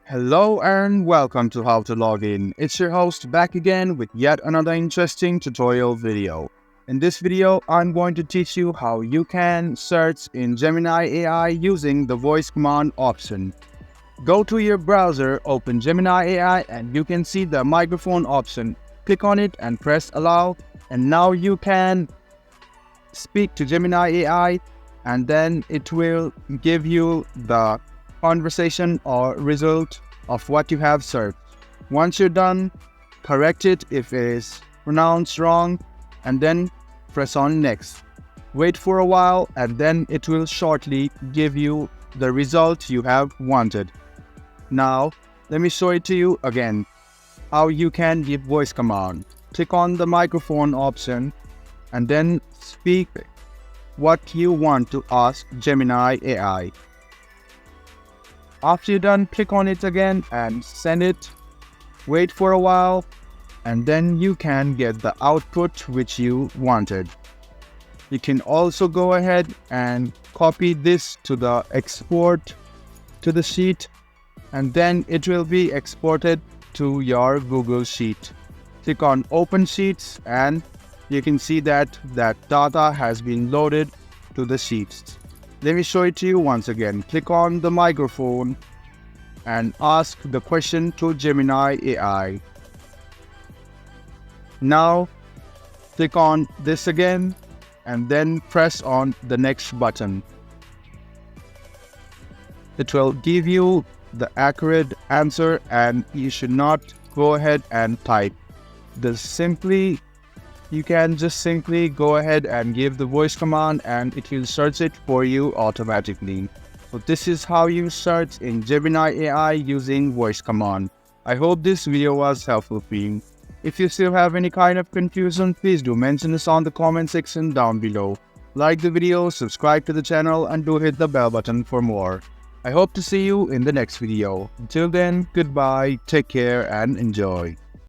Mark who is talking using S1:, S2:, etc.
S1: Hello and welcome to How to Log In. It's your host back again with yet another interesting tutorial video. In this video, I'm going to teach you how you can search in Gemini AI using the voice command option. Go to your browser, open Gemini AI and you can see the microphone option. Click on it and press allow, and now you can speak to Gemini AI and then it will give you the conversation or result of what you have searched. Once you're done, correct it if it is pronounced wrong and then press on next. Wait for a while and then it will shortly give you the result you have wanted. Now, let me show it to you again how you can give voice command. Click on the microphone option and then speak what you want to ask Gemini AI. After you're done, click on it again and send it. Wait for a while and then you can get the output which you wanted. You can also go ahead and copy this to the export to the sheet and then it will be exported to your Google Sheet. Click on Open Sheets and you can see that data has been loaded to the sheets. Let me show it to you once again. Click on the microphone and ask the question to Gemini AI. Now click on this again and then press on the next button. It will give you the accurate answer and you should not go ahead and type. You can just simply go ahead and give the voice command and it will search it for you automatically. So this is how you search in Gemini AI using voice command. I hope this video was helpful for you. If you still have any kind of confusion, please do mention this on the comment section down below. Like the video, subscribe to the channel and do hit the bell button for more. I hope to see you in the next video. Until then, goodbye, take care and enjoy.